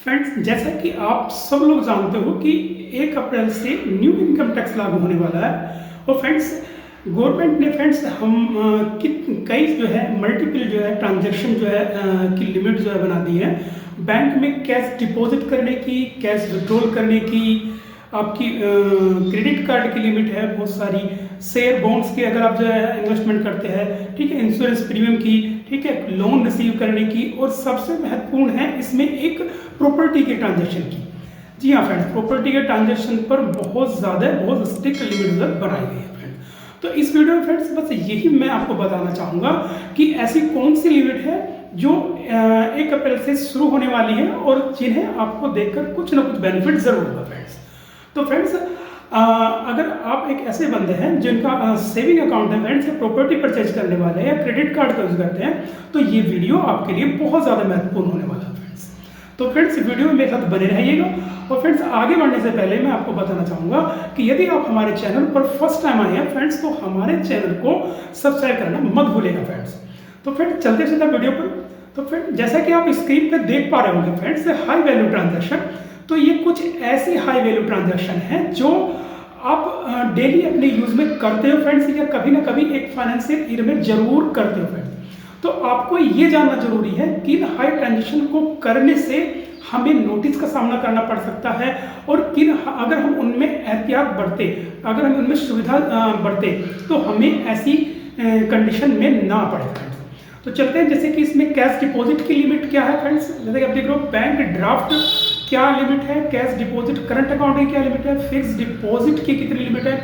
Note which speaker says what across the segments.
Speaker 1: Friends, जैसा कि आप सब लोग जानते हो कि 1 अप्रैल से न्यू इनकम टैक्स लागू होने वाला है। और फ्रेंड्स, गवर्नमेंट ने फ्रेंड्स कई जो है मल्टीपल जो है ट्रांजैक्शन जो है की लिमिट जो है बना दी है। बैंक में कैश डिपॉजिट करने की, कैश विड्रॉल करने की, आपकी क्रेडिट कार्ड की लिमिट है बहुत सारी, शेयर बॉन्ड्स की अगर आप जो है इन्वेस्टमेंट करते हैं, ठीक है, इंश्योरेंस प्रीमियम की, ठीक है, लोन रिसीव करने की, और सबसे महत्वपूर्ण है इसमें एक प्रॉपर्टी के ट्रांजैक्शन की। जी हाँ फ्रेंड्स, प्रॉपर्टी के ट्रांजैक्शन पर बहुत स्ट्रिक्ट लिमिट बनाई गई है फ्रेंड्स। तो इस वीडियो में फ्रेंड्स बस यही मैं आपको बताना चाहूँगा कि ऐसी कौन सी लिमिट है जो 1 अप्रैल से शुरू होने वाली है और जिन्हें आपको देखकर कुछ ना कुछ बेनिफिट जरूर होगा फ्रेंड्स। तो फ्रेंड्स, अगर आप एक ऐसे बंदे हैं जिनका सेविंग अकाउंट है फ्रेंड्स, प्रॉपर्टी परचेज करने वाले हैं या क्रेडिट कार्ड का यूज करते हैं, तो ये वीडियो आपके लिए बहुत ज़्यादा महत्वपूर्ण होने वाला है फ्रेंड्स। तो फ्रेंड्स, वीडियो में मेरे साथ बने रहिएगा। और फ्रेंड्स, आगे बढ़ने से पहले मैं आपको बताना चाहूँगा कि यदि आप हमारे चैनल पर फर्स्ट टाइम आए हैं फ्रेंड्स, तो हमारे चैनल को सब्सक्राइब करना मत भूलिएगा फ्रेंड्स। तो फ्रेंड्स, चलते सीधा वीडियो पर। तो फ्रेंड्स, जैसा कि आप स्क्रीन पर देख पा रहे होंगे फ्रेंड्स, हाई वैल्यू ट्रांजैक्शन, तो ये कुछ ऐसी हाई वैल्यू ट्रांजैक्शन है जो आप डेली अपने यूज में करते हो फ्रेंड्स, या कभी ना कभी एक फाइनेंशियल ईयर में जरूर करते हो फ्रेंड्स। तो आपको ये जानना जरूरी है कि इन हाई ट्रांजैक्शन को करने से हमें नोटिस का सामना करना पड़ सकता है, और अगर हम उनमें एहतियात बरते, अगर हम उनमें सुविधा बरते, तो हमें ऐसी कंडीशन में ना पड़े फ्रेंड्स। तो चलते हैं, जैसे कि इसमें कैश डिपॉजिट की लिमिट क्या है फ्रेंड्स, जैसे कि आप देख रहे हो, बैंक ड्राफ्ट क्या लिमिट है, कैश डिपॉजिट करंट अकाउंट की क्या लिमिट है, फिक्स डिपॉजिट की कितनी लिमिट है,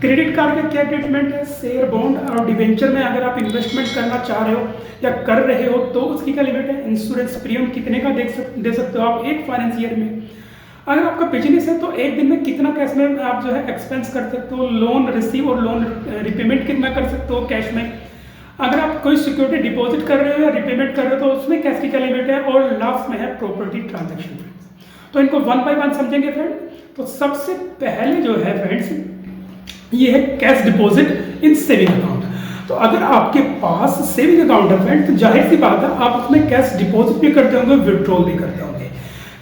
Speaker 1: क्रेडिट कार्ड का क्या ट्रीटमेंट है, शेयर बॉन्ड और डिवेंचर में अगर आप इन्वेस्टमेंट करना चाह रहे हो या कर रहे हो तो उसकी क्या लिमिट है, इंश्योरेंस प्रीमियम कितने का दे सकते हो आप एक फाइनेंस ईयर में, अगर आपका बिजनेस है तो एक दिन में कितना कैश में आप जो है एक्सपेंस कर सकते हो, लोन रिसीव और लोन रिपेमेंट कितना कर सकते हो कैश में, अगर आप कोई सिक्योरिटी डिपॉजिट कर रहे हो या रिपेमेंट कर रहे हो तो उसमें कैश की क्या लिमिट है, और लास्ट में है प्रॉपर्टी ट्रांजैक्शन। तो इनको वन बाय वन समझेंगे फ्रेंड। तो सबसे पहले जो है फ्रेंड्स, ये है cash deposit in saving account. तो अगर आपके पास सेविंग अकाउंट है फ्रेंड, तो जाहिर सी बात है आप उसमें कैश डिपॉजिट भी करते होंगे, विड्रॉल भी करते होंगे।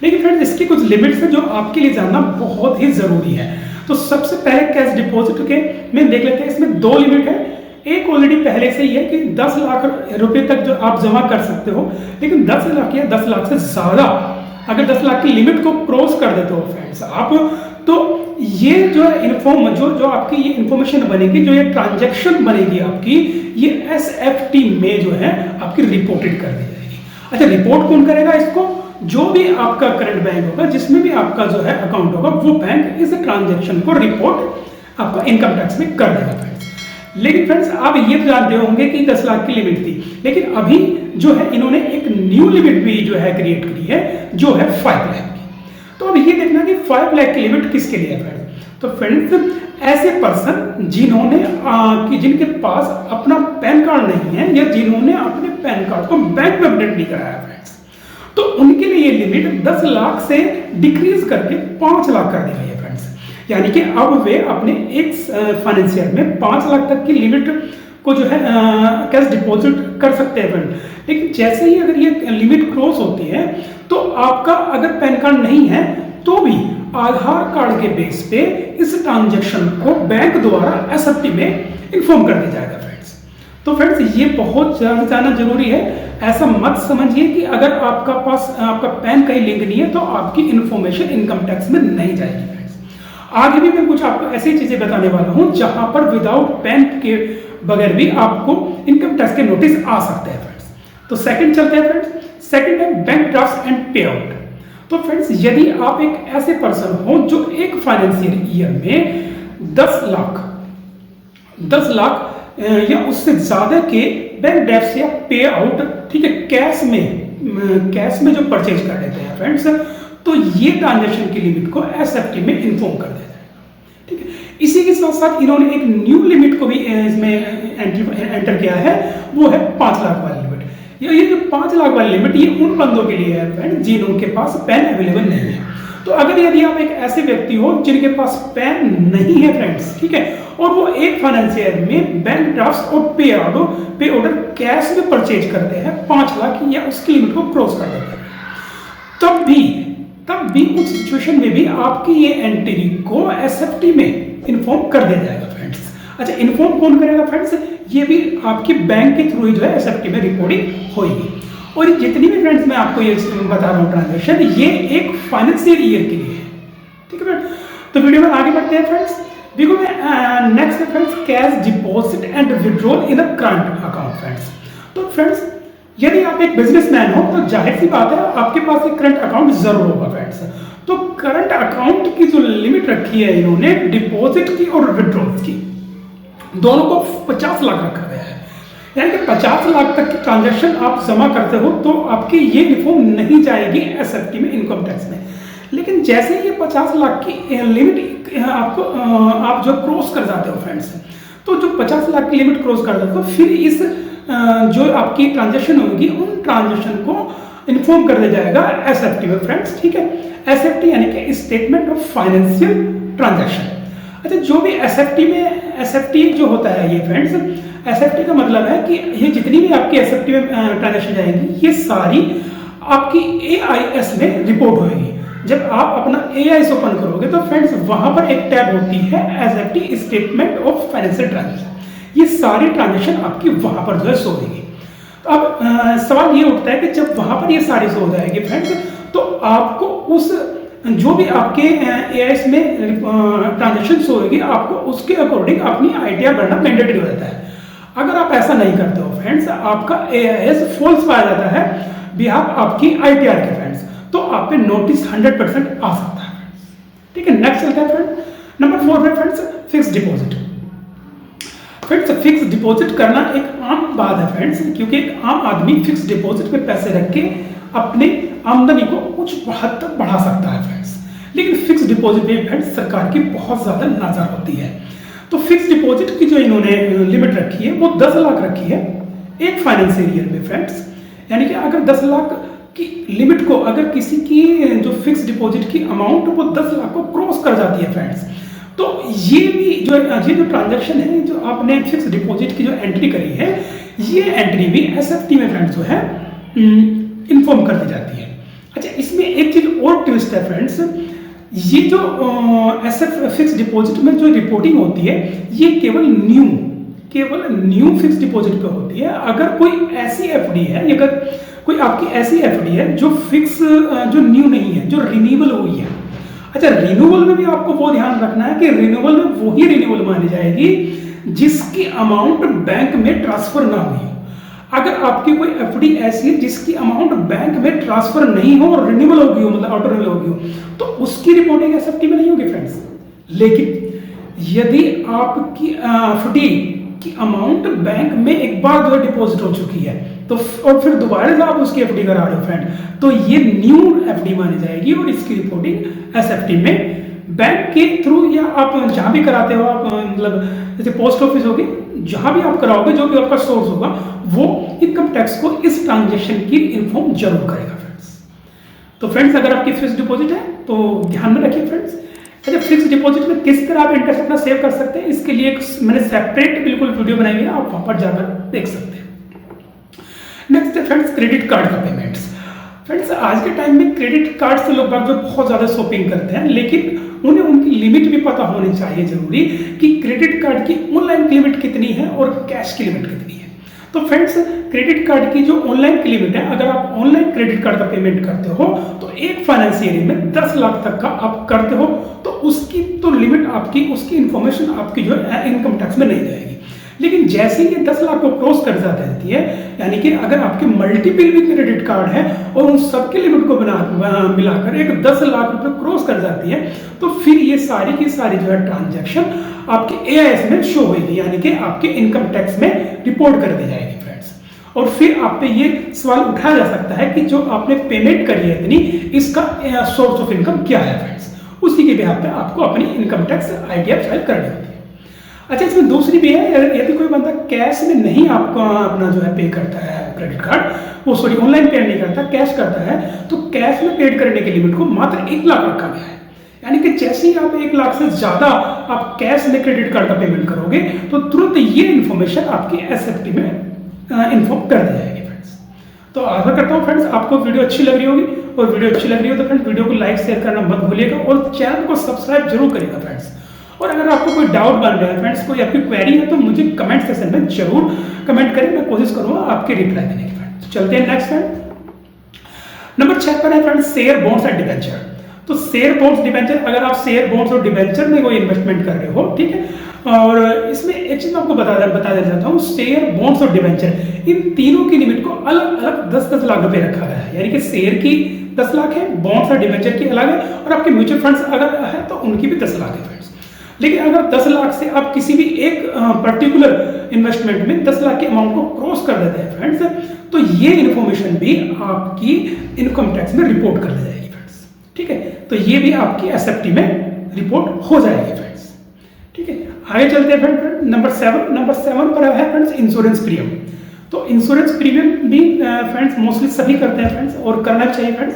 Speaker 1: लेकिन फ्रेंड्स, इसकी कुछ लिमिट्स है जो आपके लिए जानना बहुत ही जरूरी है। तो सबसे पहले कैश डिपॉजिट के में देख लेते हैं, इसमें 2 लिमिट है। एक ऑलरेडी पहले से ही है कि 10 लाख रुपए तक जो आप जमा कर सकते हो, लेकिन 10 लाख या 10 लाख से ज्यादा अगर 10 लाख की लिमिट को क्रॉस कर देते हो फ्रेंड्स आप, तो ये जो जो आपकी ये इंफॉर्मेशन बनेगी, जो ये ट्रांजैक्शन बनेगी आपकी, ये SFT में जो है आपकी रिपोर्टेड कर दी जाएगी। अच्छा, रिपोर्ट कौन करेगा इसको? जो भी आपका करंट बैंक होगा, जिसमें भी आपका जो है अकाउंट होगा, वो बैंक इस ट्रांजैक्शन को रिपोर्ट आपका इनकम टैक्स में कर देगा फ्रेंड्स। लेकिन फ्रेंड्स, आप ये तो जानते होंगे कि 10 लाख की लिमिट थी, लेकिन अभी जो है इन्होंने एक न्यू लिमिट भी जो है क्रिएट करी है, जो है 5 लाख की। तो अब ये देखना कि 5 लाख की लिमिट किसके लिए है फ्रेंड्स। तो फ्रेंड्स, ऐसे पर्सन जिनके पास अपना पैन कार्ड नहीं है, या जिन्होंने अपने पैन कार्ड को बैंक में अपडेट नहीं कराया फ्रेंड्स, तो उनके लिए ये लिमिट 10 लाख से डिक्रीज करके 5 लाख कर दी गई है फ्रेंड्स। यानी कि अब वे अपने एक फाइनेंशियल में 5 लाख तक की लिमिट को जो है कैश डिपॉजिट कर सकते हैं फ्रेंड। लेकिन जैसे ही अगर ये लिमिट क्रॉस होती है, तो आपका अगर पैन कार्ड नहीं है तो भी आधार कार्ड के बेस पे इस ट्रांजैक्शन को बैंक द्वारा SFT में इन्फॉर्म कर दिया जाएगा फ्रेंड्स। तो फ्रेंड्स, ये बहुत जानना जरूरी है। ऐसा मत समझिए कि अगर आपका पैन कहीं लिंक नहीं है तो आपकी इंफॉर्मेशन इनकम टैक्स में नहीं जाएगी फ्रेंड्स। आगे भी मैं कुछ आपको ऐसी चीजें बताने वाला हूं जहां पर विदाउट पैन के बगैर भी आपको इनकम टैक्स के नोटिस आ सकते हैं फ्रेंड्स। तो सेकंड चलते हैं फ्रेंड्स। सेकंड है बैंक ड्राफ्ट एंड पे आउट। तो फ्रेंड्स, यदि आप एक ऐसे पर्सन हो जो एक फाइनेंशियल ईयर में 10 लाख या उससे ज्यादा के बैंक ड्राफ्ट या पे आउट, ठीक है, कैश में जो परचेज कर लेते हैं फ्रेंड्स, तो ये ट्रांजैक्शन की लिमिट को SFT में इन्फॉर्म कर देता है, ठीक है। इसी के साथ साथ इन्होंने एक न्यू लिमिट को भी इसमें एंटर किया है, वो है 5 लाख वाली लिमिट। ये जो 5 लाख वाली लिमिट, ये उन बंदों के लिए है फ्रेंड जिनके पास पैन अवेलेबल नहीं है। तो अगर यदि आप एक ऐसे व्यक्ति हो जिनके पास पैन नहीं है फ्रेंड्स, ठीक है, और वो एक फाइनेंशियल में बैंक ड्राफ्ट और पे ऑर्डर कैश में परचेज करते हैं 5 लाख या उसकी लिमिट को क्रॉस कर देते हैं, तब भी भी उस सिचुएशन में भी आपकी ये एंट्री को एसएफटी में इन्फॉर्म कर दिया जाएगा फ्रेंड्स। अच्छा, इन्फॉर्म कौन करेगा फ्रेंड्स? ये भी आपकी बैंक के थ्रू ही जो है एसएफटी में रिपोर्टिंग होगी। और जितनी भी फ्रेंड्स मैं आपको ये बता रहा हूँ ट्रांजेक्शन, ये एक फाइनेंशियल ईयर के लिए है, ठीक है फ्रेंड्स। तो वीडियो में आगे बढ़ते हैं फ्रेंड्स। देखो मैं नेक्स्ट है friends, cash deposit and withdrawal in a current account friends. तो फ्रेंड्स यदि आप एक बिजनेसमैन हो तो जाहिर सी बात है आपके पास एक करंट अकाउंट जरूर होगा फ्रेंड्स। तो करंट अकाउंट की जो लिमिट रखी है इन्होंने डिपॉजिट की और विड्रॉल की, दोनों को 50 लाख रखा गया है। यानी कि 50 लाख तक की ट्रांजैक्शन आप जमा करते हो तो आपकी ये इन्फॉर्म नहीं जाएगी एसएफटी में, इनकम टैक्स में। लेकिन जैसे ये 50 लाख की लिमिट आपको आप जो क्रॉस कर जाते हो फ्रेंड्स, तो जो 50 लाख की लिमिट क्रॉस कर जाते हो, फिर इस जो आपकी ट्रांजैक्शन होगी उन ट्रांजैक्शन को इन्फॉर्म कर दिया जाएगा एसएफटी में फ्रेंड्स, ठीक है। एसएफटी यानी कि स्टेटमेंट ऑफ फाइनेंशियल ट्रांजैक्शन। अच्छा, जो भी एसएफटी में, एसएफटी जो होता है ये फ्रेंड्स, एसएफटी का मतलब है कि ये जितनी भी आपकी एसएफटी में ट्रांजैक्शन जाएंगी ये सारी आपकी एआईएस में रिपोर्ट होगी। जब आप अपना एआईएस ओपन करोगे तो फ्रेंड्स वहां पर एक टैब होती है SFT statement of financial transaction. ये सारी ट्रांजैक्शन आपकी वहां पर जो है शो होगी। तो अब सवाल ये उठता है कि जब वहां पर ये सारी शो हो जाएगी फ्रेंड्स, तो आपको उस जो भी आपके एआईएस में ट्रांजैक्शन शो होगी, आपको उसके अकॉर्डिंग अपनी आईटीआर भरना मैंडेटरी हो जाता है। अगर आप ऐसा नहीं करते हो फ्रेंड्स, आपका एआईएस फॉल्स पाया जाता है बिहाफ आपकी आईटीआर के फ्रेंड्स, तो आप पे नोटिस 100% आ सकता है, ठीक है। नेक्स्ट चलता है फ्रेंड, नंबर 4 है friends, fix deposit. Friends fix deposit करना एक आम बात है फ्रेंड्स, क्योंकि एक आम आदमी फिक्स डिपॉजिट में पैसे रख के अपने आमदनी को कुछ हद तक बढ़ा सकता है फ्रेंड्स। लेकिन फिक्स डिपॉजिट में फ्रेंड्स सरकार की बहुत ज्यादा नजर होती है। तो फिक्स डिपॉजिट की जो इन्होंने लिमिट रखी है वो 10 लाख रखी है एक फाइनेंशियल ईयर में फ्रेंड्स। यानी कि अगर 10 लाख की लिमिट को, अगर किसी की जो फिक्स डिपॉजिट की अमाउंट वो 10 लाख को क्रॉस कर जाती है फ्रेंड्स, तो ये भी जो ट्रांजैक्शन है, जो आपने फिक्स डिपॉजिट की जो एंट्री करी है, ये एंट्री भी एसएफटी में फ्रेंड्स जो है इन्फॉर्म कर दी जाती है। अच्छा, इसमें एक चीज और ट्विस्ट है फ्रेंड्स, ये जो फिक्स डिपॉजिट में जो रिपोर्टिंग होती है ये केवल न्यू फिक्स डिपॉजिट पे होती है। अगर कोई ऐसी एफडी है, अगर कोई आपकी ऐसी एफडी है जो फिक्स जो न्यू नहीं है, जो रिन्यूएबल हुई है। अच्छा, रिन्यूअल में भी आपको वो ध्यान रखना है कि रिन्यूअल में वही रिन्यूअल मानी जाएगी जिसकी अमाउंट बैंक में ट्रांसफर ना हुई हो। अगर आपकी कोई एफडी ऐसी है जिसकी अमाउंट बैंक में ट्रांसफर नहीं हो और रिन्यूअल होगी हो, मतलब ऑटो रिन्यूअल होगी हो, तो उसकी रिपोर्टिंग एसएफटी में नहीं होगी फ्रेंड्स। लेकिन यदि आपकी एफडी की अमाउंट बैंक में एक बार जो डिपॉजिट हो चुकी है तो और फिर दोबारा से आप उसकी एफडी करा रहे हो फ्रेंड, तो ये न्यू एफडी मानी जाएगी और इसकी रिपोर्टिंग एसएफटी में बैंक के थ्रू, या आप जहां भी कराते हो, आप मतलब जैसे पोस्ट ऑफिस होगी, जहां भी आप कराओगे, जो भी आपका सोर्स होगा वो इनकम टैक्स को इस ट्रांजेक्शन की इन्फॉर्म जरूर करेगा फ्रेंड्स। तो फ्रेंड्स अगर आपकी फिक्स डिपॉजिट है तो ध्यान में रखिए फ्रेंड्स। अच्छा, फिक्स डिपॉजिट में किस तरह आप इंटरेस्ट अपना सेव कर सकते हैं, इसके लिए मैंने सेपरेट बिल्कुल वीडियो बनाई है, आप वहां पर जाकर देख सकते हैं। नेक्स्ट है फ्रेंड्स क्रेडिट कार्ड का पेमेंट्स। फ्रेंड्स आज के टाइम में क्रेडिट कार्ड से लोग जो बहुत ज्यादा शॉपिंग करते हैं, लेकिन उन्हें उनकी लिमिट भी पता होनी चाहिए जरूरी, कि क्रेडिट कार्ड की ऑनलाइन की लिमिट कितनी है और कैश की लिमिट कितनी है। तो फ्रेंड्स क्रेडिट कार्ड की जो ऑनलाइन की लिमिट है, अगर आप ऑनलाइन क्रेडिट कार्ड का पेमेंट करते हो तो एक फाइनेंशियल ईयर में 10 लाख तक का आप करते हो, तो उसकी तो लिमिट आपकी, उसकी इंफॉर्मेशन आपकी जो है इनकम टैक्स में नहीं जाएगी। लेकिन जैसे ही 10 लाख को क्रॉस कर जाती है, यानी कि अगर आपके मल्टीपल भी क्रेडिट कार्ड है और उन सबकी लिमिट को मिलाकर एक 10 लाख रुपए क्रॉस कर जाती है, तो फिर ये सारी की सारी जो है ट्रांजैक्शन आपके एआईएस में शो होगी, यानी कि आपके इनकम टैक्स में रिपोर्ट कर दी जाएगी फ्रेंड्स। और फिर आप पे ये सवाल उठाया जा सकता है कि जो आपने पेमेंट करी है इतनी, इसका सोर्स ऑफ इनकम क्या है फ्रेंड्स, उसी के बिहाफ पे आपको अपनी इनकम टैक्स आईटीआर फाइल करनी होती है। अच्छा, इसमें दूसरी भी है, यदि कोई बंदा कैश में नहीं आपका अपना जो है पे करता है क्रेडिट कार्ड, वो सॉरी ऑनलाइन पे नहीं करता, कैश करता है, तो कैश में पेड करने की लिमिट को मात्र 1 लाख रखा गया है। यानी कि जैसे ही आप 1 लाख से ज्यादा आप कैश में क्रेडिट कार्ड का पेमेंट करोगे तो तुरंत ये इन्फॉर्मेशन आपकी एसएफटी में इन्फॉर्म कर दी जाएगी फ्रेंड्स। तो आशा करता हूँ फ्रेंड्स आपको वीडियो अच्छी लग रही होगी और वीडियो अच्छी लग रही हो तो फ्रेंड्स वीडियो को लाइक शेयर करना मत भूलिएगा और चैनल को सब्सक्राइब जरूर करिएगा फ्रेंड्स। और अगर आपको कोई डाउट बन रहा है फ्रेंड्स, कोई आपकी क्वेरी है तो मुझे कमेंट सेक्शन में जरूर कमेंट करें, मैं कोशिश करूंगा आपके रिप्लाई देने की फ्रेंड्स। चलते हैं नेक्स्ट फ्रेंड। नंबर 6 पर है friends share bonds and debenture. तो शेयर बॉन्ड्स डिबेंचर, अगर आप शेयर बॉन्ड्स और डिबेंचर में कोई इन्वेस्टमेंट कर रहे हो, ठीक है, और इसमें एक चीज मैं आपको बता देना चाहता हूँ, शेयर बॉन्ड्स और डिबेंचर इन तीनों की लिमिट को अलग अलग 10-10 लाख रुपए रखा गया है। यानी कि शेयर की 10 लाख है, बॉन्ड्स और डिबेंचर की अलग है, और आपके म्यूचुअल फंड्स अगर है तो उनकी भी 10 लाख है फ्रेंड्स। लेकिन अगर 10 लाख से आप किसी भी एक पर्टिकुलर इन्वेस्टमेंट में 10 लाख के अमाउंट को क्रॉस कर देते हैं फ्रेंड्स, तो ये इन्फॉर्मेशन भी आपकी इनकम टैक्स में रिपोर्ट कर दी जाएगी फ्रेंड्स। ठीक है, तो ये भी आपकी एसएफटी में रिपोर्ट हो जाएगी फ्रेंड्स। ठीक है, आगे चलते हैं फ्रेंड। नंबर 7 पर है फ्रेंड्स इंश्योरेंस प्रीमियम। तो इंश्योरेंस प्रीमियम भी फ्रेंड्स मोस्टली सभी करते हैं फ्रेंड्स, और करना चाहिए फ्रेंड्स।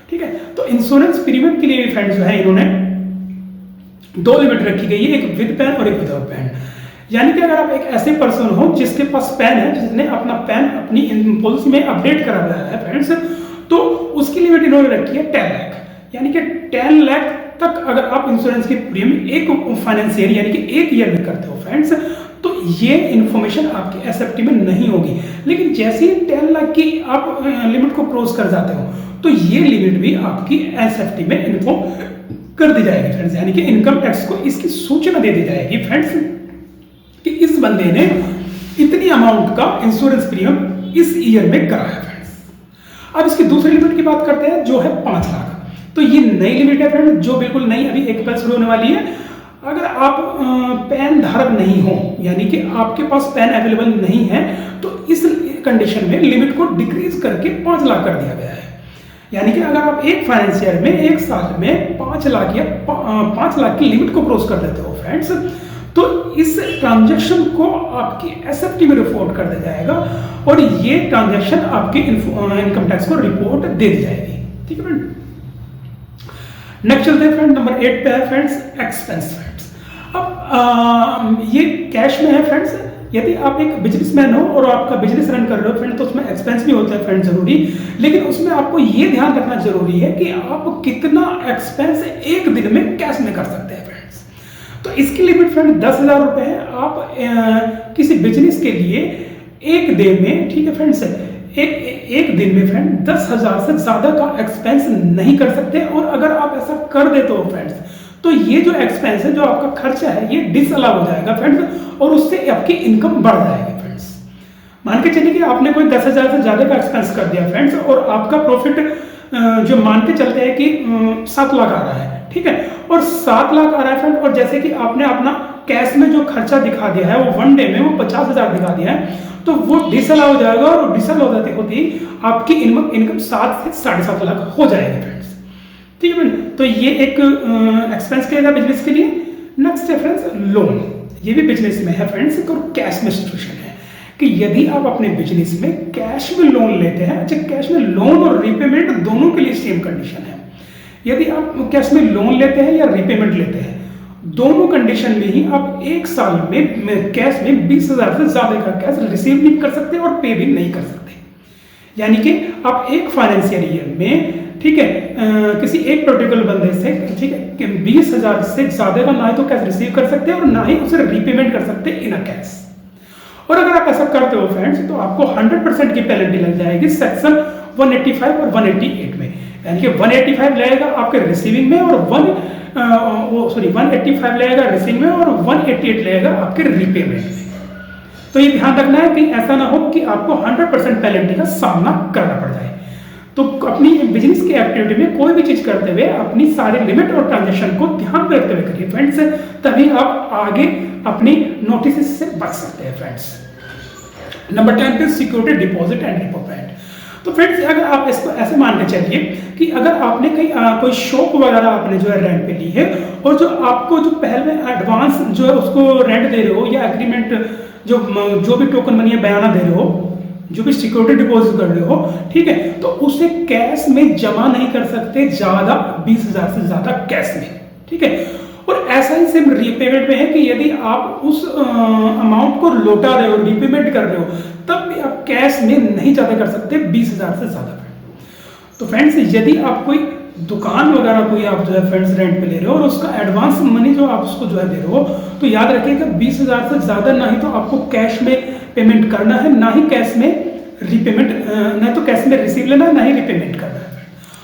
Speaker 1: ठीक है, तो इंश्योरेंस प्रीमियम के लिए भी फ्रेंड्स जो है इन्होंने 2 लिमिट रखी गई है, एक विद पैन और एक विदाउट पैन। यानी कि अगर आप एक ऐसे पर्सन हो जिसके पास पैन है, जिसने अपना पैन अपनी पॉलिसी में अपडेट करा हुआ है फ्रेंड्स, तो उसकी लिमिट इन्होंने रखी है 10 लाख। यानी कि 10 लाख तक अगर आप इंश्योरेंस की प्रीमियम एक फाइनेंशियल यानी कि एक ईयर में करते हो फ्रेंड्स, तो ये इंफॉर्मेशन आपकी एसएफटी में नहीं होगी। लेकिन जैसे ही 10 लाख की आप लिमिट को क्रॉस कर जाते हो तो ये लिमिट भी आपकी एसएफटी में इन्फॉर्म कर दी जाएगी फ्रेंड्स। यानी कि इनकम टैक्स को इसकी सूचना दे दी जाएगी फ्रेंड्स कि इस बंदे ने इतनी अमाउंट का इंश्योरेंस प्रीमियम इस ईयर में करा है फ्रेंड्स। अब इसकी दूसरी लिमिट की बात करते हैं जो है 5 लाख। तो ये नई लिमिट है फ्रेंड, जो बिल्कुल नई अभी 1 अप्रैल शुरू होने वाली है। अगर आप पैन धारक नहीं हो, यानी कि आपके पास पैन अवेलेबल नहीं है, तो इस कंडीशन में लिमिट को डिक्रीज करके 5 लाख कर दिया गया है। यानी कि अगर आप एक फाइनेंशियल में एक साल में 5 लाख या 5 लाख की लिमिट को क्रॉस कर देते हो फ्रेंड्स, तो इस ट्रांजैक्शन को आपकी एसएफटी में रिपोर्ट कर दिया जाएगा और ये ट्रांजैक्शन आपके इनकम टैक्स को रिपोर्ट दे दी जाएगी। ठीक है फ्रेंड, नेक्स्ट चलते हैं फ्रेंड। नंबर 8 पे है फ्रेंड्स एक्सपेंस फ्रेंड्स। अब ये कैश में है फ्रेंड्स। यदि आप एक बिजनेसमैन हो और आपका बिजनेस रन कर रहे हो फ्रेंड, तो उसमें एक्सपेंस भी होता है फ्रेंड जरूरी। लेकिन उसमें आपको ये ध्यान रखना जरूरी है कि आप कितना एक्सपेंस एक दिन में कैश में कर सकते हैं फ्रेंड्स। तो इसकी लिमिट फ्रेंड 10,000 रुपए है। आप किसी बिजनेस के लिए एक दिन में, ठीक है फ्रेंड्स, एक दिन में फ्रेंड 10,000 से ज्यादा का एक्सपेंस नहीं कर सकते। और अगर आप ऐसा कर देते हो फ्रेंड्स, तो ये जो एक्सपेंस है, जो आपका खर्चा है, ये डिसअलाउ हो जाएगा फ्रेंड्स, और उससे आपकी इनकम बढ़ जाएगी फ्रेंड्स। मान के चलिए कि आपने कोई 10,000 से ज्यादा का एक्सपेंस कर दिया फ्रेंड्स, और आपका प्रॉफिट जो मान के चलते हैं कि 7 लाख आ रहा है, ठीक है, और 7 लाख आ रहा है फ्रेंड, और जैसे कि आपने अपना कैश में जो खर्चा दिखा दिया है वो 1 डे में वो 50,000 दिखा दिया है, तो वो डिसअलाउ हो जाएगा, और डिसअलाउ होते होती आपकी इनकम 7 से 7.5 लाख हो जाएगी फ्रेंड्स। ठीक है फ्रेंड, तो ये एक एक्सपेंस किया बिजनेस के लिए। नेक्स्ट है फ्रेंड्स लोन। ये भी बिजनेस में है फ्रेंड्स, और कैश में सिचुएशन है कि यदि आप अपने बिजनेस में कैश में लोन लेते हैं, अच्छा कैश में लोन और रीपेमेंट दोनों के लिए सेम कंडीशन है। यदि आप कैश में लोन लेते हैं या रीपेमेंट लेते हैं, दोनों कंडीशन में ही आप एक साल में कैश में 20,000 से ज्यादा का कैश रिसीव नहीं कर सकते और पे भी नहीं कर सकते। यानी कि आप एक फाइनेंशियल ईयर में, ठीक है, किसी एक पर्टिकुलर बंदे से, ठीक है, 20,000 से ज्यादा का ना ही तो कैश रिसीव कर सकते हैं और ना ही उसे रीपेमेंट कर सकते इन अ कैश। और अगर आप ऐसा करते हो फ्रेंड्स, तो आपको 100% की पेनल्टी लग जाएगी सेक्शन 185 और 188 में। यानी कि 185 लगेगा आपके रिसीविंग में, और 185 लगेगा रिसीविंग में, और 188 लगेगा आपके रीपेमेंट में। तो ये ध्यान रखना है कि ऐसा ना हो कि आपको 100% पेनल्टी का सामना करना पड़ जाए। तो अपनी बिजनेस की एक्टिविटी में कोई भी चीज करते हुए अपनी सारी लिमिट और ट्रांजैक्शन को ध्यान में रखते हुए करिए फ्रेंड्स, तभी आप आगे अपनी नोटिस से बच सकते हैं फ्रेंड्स। नंबर 10 पे security deposit and repo payment. तो फ्रेंड्स अगर आप इसको ऐसे मान के चलिए कि अगर आपने कहीं कोई शॉप वगैरह आपने जो है रेंट पे ली है, और जो आपको जो पहले एडवांस जो है उसको रेंट दे रहे हो, या एग्रीमेंट जो भी टोकन मनी है बयाना दे रहे हो, जो भी सिक्योरिटी डिपॉजिट कर रहे हो, ठीक है, तो उसे कैश में जमा नहीं कर सकते ज्यादा 20,000 से ज्यादा कैश में। ठीक है, और ऐसा ही सेम रीपेमेंट में है कि यदि आप उस अमाउंट को लौटा रहे हो, रीपेमेंट कर रहे हो, तब भी आप कैश में नहीं ज्यादा कर सकते 20,000 से ज्यादा। तो फ्रेंड्स यदि आप कोई दुकान वगैरह कोई आप जो है फ्रेंड्स रेंट पे ले रहे हो और उसका एडवांस मनी जो आप उसको जो है दे रहे हो, तो याद रखिएगा 20,000 से ज़्यादा ना ही तो आपको कैश में पेमेंट करना है, ना ही कैश में रीपेमेंट, ना तो कैश में रिसीव लेना है, ना ही रीपेमेंट करना है।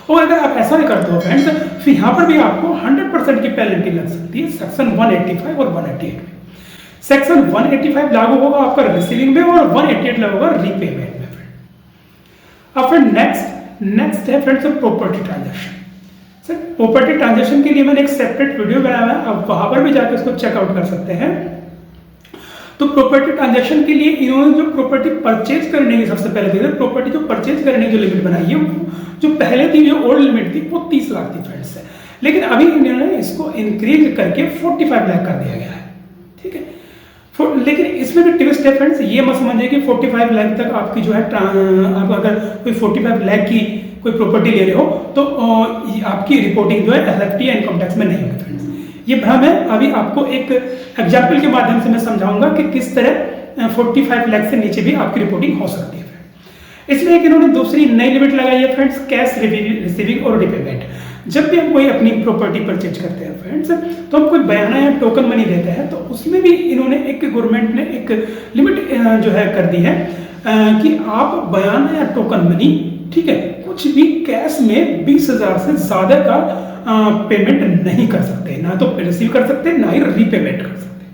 Speaker 1: और अगर आप ऐसा नहीं करते हो फ्रेंड्स, फिर यहाँ पर भी आपको 100% की पेनल्टी लग सकती है सेक्शन 185 और 188 में। सेक्शन 185 लागू होगा आपका रिसीविंग में और 188 लागू होगा रीपेमेंट में। अब फ्रेंड नेक्स्ट है friends property transaction. Sir property transaction के लिए मैंने एक सेपरेट वीडियो बनाया है, आप वहां पर भी जाकर इसको चेकआउट कर सकते हैं। तो प्रॉपर्टी ट्रांजैक्शन के लिए इन्होंने जो प्रॉपर्टी परचेज करने की सबसे पहले देखिए, प्रॉपर्टी जो परचेज करने की जो लिमिट बनाई है, जो पहले थी जो ओल्ड लिमिट थी वो 30 लाख थी फ्रेंड्स, लेकिन अभी इन्होंने इसको इंक्रीज करके 45 लाख कर दिया गया है। ठीक है, लेकिन इसमें भी ट्विस्ट है फ्रेंड्स, ये मत समझिए कि 45 लाख तक आपकी जो है आप अगर कोई 45 लाख की कोई प्रॉपर्टी ले रहे हो तो आपकी रिपोर्टिंग जो है एसएफटी या इनकम टैक्स में नहीं होगी फ्रेंड्स, ये भ्रम है। अभी आपको एक एग्जाम्पल के माध्यम से मैं समझाऊंगा कि किस तरह 45 लाख से नीचे भी आपकी रिपोर्टिंग हो सकती है। इसमें एक इन्होंने दूसरी नई लिमिट लगाई है फ्रेंड्स, कैश रिसीविंग और रिपेमेंट। जब भी हम कोई अपनी प्रॉपर्टी परचेज करते हैं फ्रेंड्स, तो हम कोई बयाना या टोकन मनी देते हैं, तो उसमें भी इन्होंने गवर्नमेंट ने एक लिमिट जो है कर दी है कि आप बयाना या टोकन मनी, ठीक है, कुछ भी कैश में 20,000 से ज्यादा का पेमेंट नहीं कर सकते, ना तो रिसीव कर सकते ना ही रीपेमेंट कर सकते।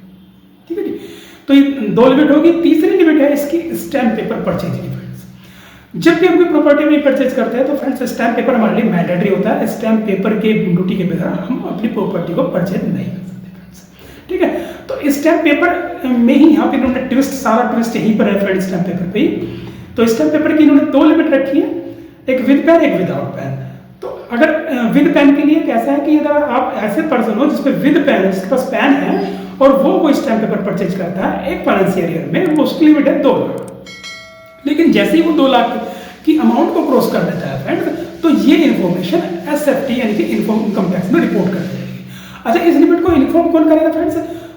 Speaker 1: ठीक है जी, तो ये 2 लिमिट होगी। तीसरी लिमिट है इसकी स्टैम्प पेपर परचेज की। जब भी हम कोई प्रॉपर्टी में परचेज करते हैं तो फ्रेंड्स स्टैम्प पेपर हमारे लिए मैंडेटरी होता है। स्टैम्प पेपर के ड्यूटी के बगैर हम अपनी प्रॉपर्टी को परचेज नहीं कर सकते फ्रेंड्स। ठीक है, तो स्टैम्प पेपर में ही यहाँ पे इन्होंने ट्विस्ट, सारा ट्विस्ट यहीं पर है फ्रेंड्स, स्टैम्प पेपर पे ही। तो स्टैम्प पेपर की इन्होंने 2 लिमिट रखी है, एक विद पैन एक विदाउट पैन। तो अगर विद पैन के लिए कैसा है कि अगर आप ऐसे पर्सन हो जिसपे विद पैन है, जिसके पास पैन है और वो कोई स्टैम्प पेपर परचेज करता है एक फाइनेंशियल ईयर में, वो उसकी लिमिट है 2 लाख। लेकिन जैसे ही वो 2 लाख की अमाउंट को क्रॉस कर देता है फ्रेंड्स, तो ये इन्फॉर्मेशन एसएफटी यानी कि इनकम टैक्स में रिपोर्ट कर जाएगी। अच्छा, इस लिमिट को इन्फॉर्म कौन करेगा फ्रेंड्स?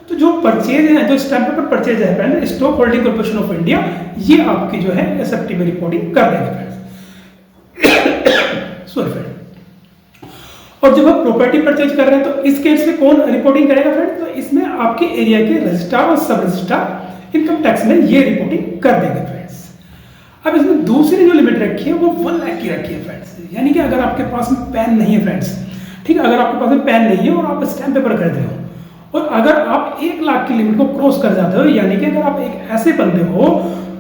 Speaker 1: तो जो परचेज है, जो स्टैम्प पेपर परचेज है friends, stock holding corporation of India, ये आपकी जो है एसएफटी में रिपोर्टिंग कर देगा फ्रेंड्स। Sorry friend. और जब आप प्रॉपर्टी परचेज कर रहे हैं तो इस केस में कौन रिपोर्टिंग करेगा फ्रेंड्स? तो इसमें आपके एरिया के रजिस्ट्रार और सब रजिस्ट्रार इनकम टैक्स में ये रिपोर्टिंग कर देंगे फ्रेंड्स। अब इसमें दूसरी जो लिमिट रखी है वो 1 लाख की रखी है फ्रेंड्स, यानी कि अगर आपके पास में पैन नहीं है फ्रेंड्स, ठीक है, अगर आपके पास में पैन नहीं है और आप स्टैम्प पेपर खरीद रहे हो और अगर आप 1 लाख की लिमिट को क्रॉस कर जाते हो, यानी कि अगर आप एक ऐसे बंदे हो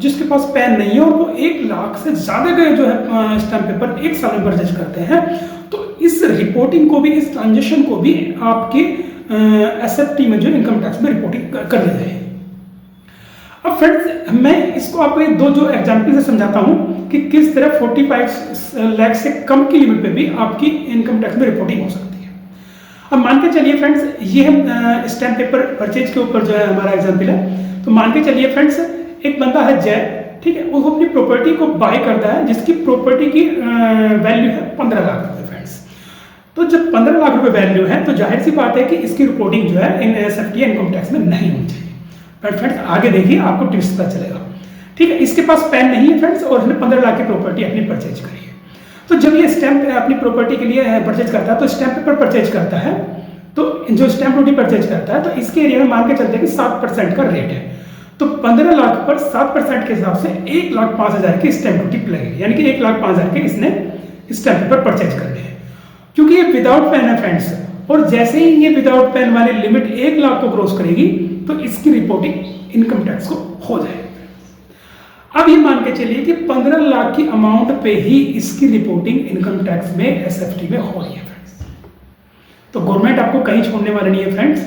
Speaker 1: जिसके पास पैन नहीं है और वो 1 लाख से ज्यादा का जो है स्टैम्प पेपर 1 साल में परचेज करते हैं, तो इस रिपोर्टिंग को भी, इस ट्रांजेक्शन को भी आपके एसएफटी में जो इनकम टैक्स में रिपोर्टिंग कर ली जाएगी। अब फ्रेंड्स मैं इसको आपको एक 2 जो एग्जांपल से समझाता हूं कि किस तरह 45 लाख से कम की लिमिट पे भी आपकी इनकम टैक्स में रिपोर्टिंग हो सकती है। अब मान के चलिए फ्रेंड्स, ये हम स्टैम्प पेपर परचेज के ऊपर जो है हमारा एग्जांपल है। तो मान के चलिए फ्रेंड्स, एक बंदा है जय, ठीक है, वो अपनी प्रॉपर्टी को बाय करता है जिसकी प्रॉपर्टी की वैल्यू है 15 लाख रुपए फ्रेंड्स। तो जब 15 लाख रुपए वैल्यू है तो जाहिर सी बात है कि इसकी रिपोर्टिंग जो है एसएफटी इनकम टैक्स में नहीं होनी चाहिए। बट फ्रेंड्स आगे देखिए आपको ट्विस्ट पता चलेगा। ठीक है, इसके पास पैन नहीं है फ्रेंड्स और उसने 15 लाख की प्रॉपर्टी अपनी परचेज करी है। तो जब ये स्टैम्प अपनी प्रॉपर्टी के लिए परचेज करता है, तो स्टैम्प पेपर परचेज करता है, तो जो स्टैम्प ड्यूटी परचेज करता है, तो इसके एरिया में मान के चलते हैं कि 7% का रेट है। तो 15 लाख पर 7% के हिसाब से 1,05,000 की स्टैम्प ड्यूटी लगेगी, यानी कि 1,05,000 के इसने स्टैम्प पेपर परचेज करने हैं। क्योंकि ये विदाउट पैन है फ्रेंड्स, और जैसे ही ये विदाउट पैन वाली लिमिट 1 लाख को क्रॉस करेगी तो इसकी रिपोर्टिंग इनकम टैक्स को हो जाएगी। अब ये मान के चलिए कि 15 लाख की अमाउंट पे ही इसकी रिपोर्टिंग इनकम टैक्स में एसएफटी में हो रही है फ्रेंड्स। तो गवर्नमेंट आपको कहीं छोड़ने वाला नहीं है फ्रेंड्स,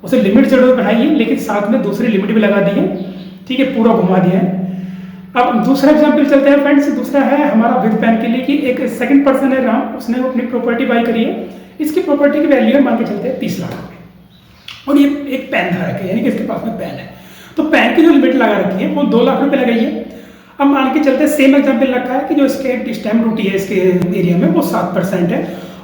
Speaker 1: उसे लिमिट जरूर बढ़ाई है लेकिन साथ में दूसरी लिमिट भी लगा दी है। ठीक है, पूरा घुमा दिया है। अब दूसरा एग्जाम्पल चलते हैं फ्रेंड्स। दूसरा है हमारा विद पैन के लिए कि एक सेकंड पर्सन है राम, उसने अपनी प्रॉपर्टी बाय करी है। इसकी प्रॉपर्टी की वैल्यू है मान के चलते हैं 30 लाख रुपए, और ये एक पैन धारक है, यानी कि इसके पास में पैन है। तो पैन की जो लिमिट लगा रखी है वो 2 लाख रुपए लगाई है। अब मान के चलते सेम एग्जाम्पल रखा है कि जो इसके स्टैम्प ड्यूटी है इसके एरिया में वो 7% है,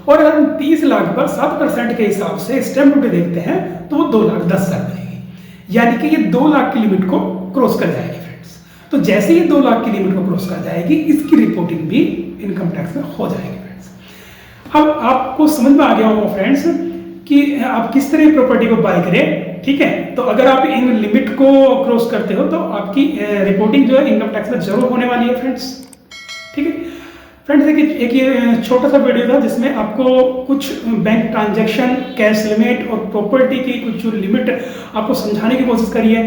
Speaker 1: और अगर हम 30 लाख पर 7% के हिसाब से स्टैम्प ड्यूटी देखते हैं तो वो 2,10,000 बनेगी, यानी कि ये 2 लाख की लिमिट को क्रॉस कर जाएगी फ्रेंड्स। तो जैसे ये 2 लाख की लिमिट को क्रॉस कर जाएगी, इसकी रिपोर्टिंग भी इनकम टैक्स में हो जाएगी फ्रेंड्स। अब आपको समझ में आ गया होगा फ्रेंड्स कि आप किस तरह प्रॉपर्टी को बाय करें, ठीक है। तो अगर आप इन लिमिट को क्रॉस करते हो तो आपकी रिपोर्टिंग जो है इनकम टैक्स में जरूर होने वाली है फ्रेंड्स, ठीक है। फ्रेंड्स देखिए, एक ये छोटा सा वीडियो था जिसमें आपको कुछ बैंक ट्रांजैक्शन, कैश लिमिट और प्रॉपर्टी की कुछ जो लिमिट आपको समझाने की कोशिश करी है।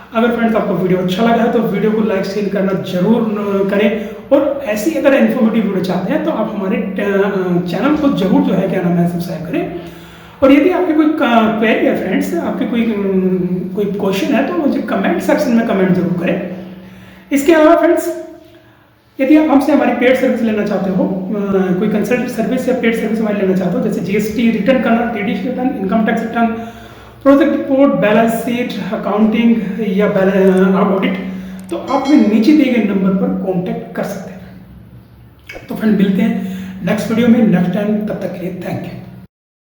Speaker 1: अगर फ्रेंड्स आपको वीडियो अच्छा लगा है तो वीडियो को लाइक शेयर करना जरूर करें, और ऐसी अगर इन्फॉर्मेटिव वीडियो चाहते हैं तो आप हमारे चैनल को जरूर जो है क्या नाम है सब्सक्राइब करें। और यदि आपके कोई क्वेरी है फ्रेंड्स, आपके कोई क्वेश्चन है तो मुझे कमेंट सेक्शन में कमेंट जरूर करें। इसके अलावा फ्रेंड्स, यदि आप हमसे हमारी पेड सर्विस लेना चाहते हो, कोई कंसल्ट सर्विस या पेड सर्विस हमारी लेना चाहते हो, जैसे जीएसटी रिटर्न करना, TDS return, income tax return, project report, balance sheet, accounting या ऑडिट, तो आप हमें नीचे दिए गए नंबर पर कांटेक्ट कर सकते हैं। तो फ्रेंड मिलते हैं नेक्स्ट वीडियो में नेक्स्ट टाइम, तब तक के लिए थैंक यू।